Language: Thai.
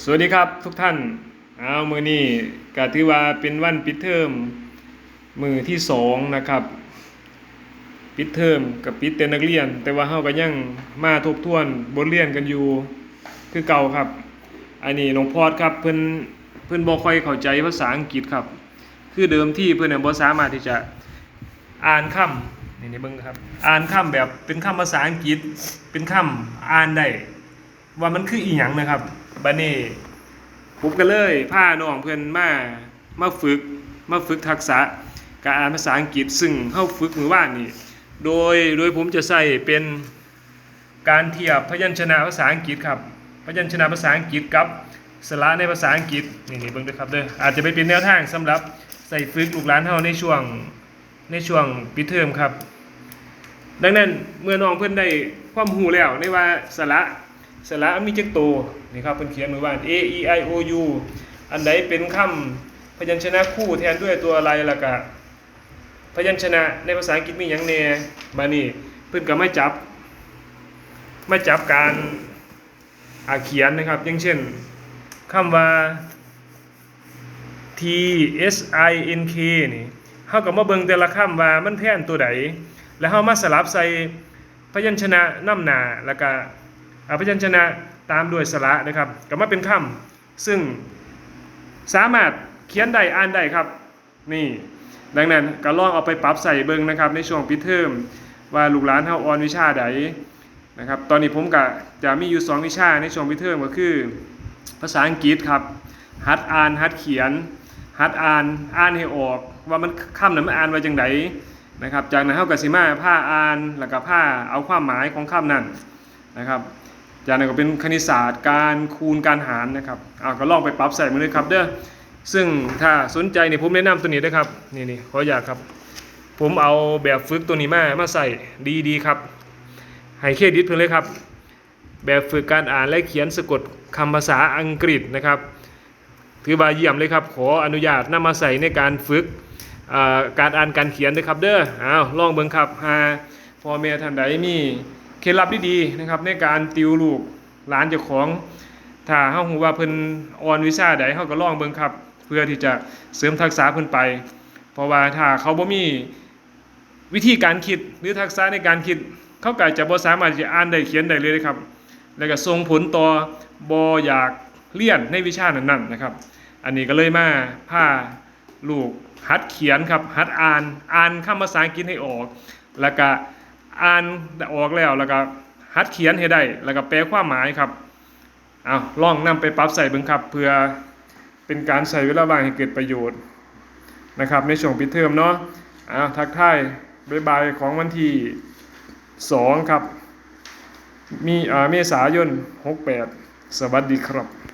สวัสดีครับทุกท่านมื้อนี้ก็ถือว่าเป็นวันปิดเทอมมื้อที่2นะครับปิดเทอมกับปิดแต่นักเรียนแต่ว่าเฮาก็ยังมาทบทวนบทเรียนกันอยู่คือเก่าครับอันนี้น้องพอดครับเพิ่นบ่ค่อยเข้าใจภาษาอังกฤษครับคือเดิมที่เพิ่นน่ะบ่สามารถที่จะอ่านคำนี่เบิ่งครับอ่านคำแบบเป็นคำภาษาอังกฤษเป็นคำอ่านได้ว่ามันคืออีหยังนะครับบัดนี้ผมก็เลยพาน้องเพิ่นมาฝึกทักษะการอ่านภาษาอังกฤษซึ่งเฮาฝึกมื้อวานนี้โดยผมจะใช้เป็นการเทียบพยัญชนะภาษาอังกฤษครับพยัญชนะภาษาอังกฤษกับสระในภาษาอังกฤษนี่เบิ่งด้วยครับเด้ออาจจะไปเป็นแนวทางสำหรับใส่ฝึกลูกหลานเฮาในช่วงปิดเทอมครับดังนั้นเมื่อน้องเพิ่นได้ความรู้แล้วในว่าสระมีจักโตวนี่ครับเพิ่นเขียนไว้ว่า A E I O U อันใดเป็นคำพยัญชนะคู่แทนด้วยตัวอะไรแล้วก็พยัญชนะในภาษาอังกฤษมีหยังแหน่บัดนี้เพิ่นก็มาจับการเขียนนะครับอย่างเช่นคำว่า T S I N K นี่เฮาก็มาเบิ่งแต่ละคำว่ามันแทนตัวใดแล้วเฮามาสลับใส่พยัญชนะนำหน้าแล้วก็พยัญชนะตามด้วยสระนะครับก็มาเป็นคำซึ่งสามารถเขียนได้อ่านได้ครับนี่ดังนั้นก็ลองเอาไปปรับใส่เบิ่งนะครับในช่วงปิดเทอมว่าลูกหลานเฮาอ่อนวิชาใดนะครับตอนนี้ผมก็จะมีอยู่2วิชาในช่วงปิดเทอมก็คือภาษาอังกฤษครับหัดอ่านหัดเขียนหัดอ่านให้ออกว่ามันคำนั้นมันอ่านว่าจังไดนะครับจากนั้นเฮาก็สิมาพาอ่านแล้วก็พาเอาความหมายของคำนั้นนะครับจากนั้นก็เป็นคณิตศาสตร์การคูณการหารนะครับก็ลองไปปรับใส่มือเลยครับเด้อซึ่งถ้าสนใจนี่ผมแนะนำตัวนี้ด้วยครับนี่ขออยากครับผมเอาแบบฝึกตัวนี้มาใส่ดีครับให้เครดิตเพิ่นเลยครับแบบฝึกการอ่านและเขียนสะกดคำภาษาอังกฤษนะครับถือว่าเยี่ยมเลยครับขออนุญาตนำมาใส่ในการฝึกการอ่านการเขียนด้วยครับเด้อลองเบิ่งครับหาพ่อแม่ท่านใดมีเคล็ดลับดีๆนะครับในการติวลูกหลานเจ้าของถ้าเฮาฮู้ว่าเพิ่นอ่อนวิชาใดเฮาก็ลองเบิ่งครับเพื่อที่จะเสริมทักษะเพิ่นไปเพราะว่าถ้าเขาบ่มีวิธีการคิดหรือทักษะในการคิดเขาก็จะบ่สามารถจะอ่านได้เขียนได้เลยครับแล้วก็ส่งผลต่อบ่อยากเรียนในวิชานั้นๆนะครับอันนี้ก็เลยมาพาลูกหัดเขียนครับหัดอ่านคำภาษาอังกฤษให้ออกแล้วก็อ่านออกแล้วก็หัดเขียนให้ได้แล้วก็แปลความหมายครับลองนำไปปรับใส่เบิ่งครับเพื่อเป็นการใช้เวลาว่างให้เกิดประโยชน์นะครับในช่วงปิดเทอมเนาะทักทายบ๊ายบายของวันที่2ครับมีเมษายน68สวัสดีครับ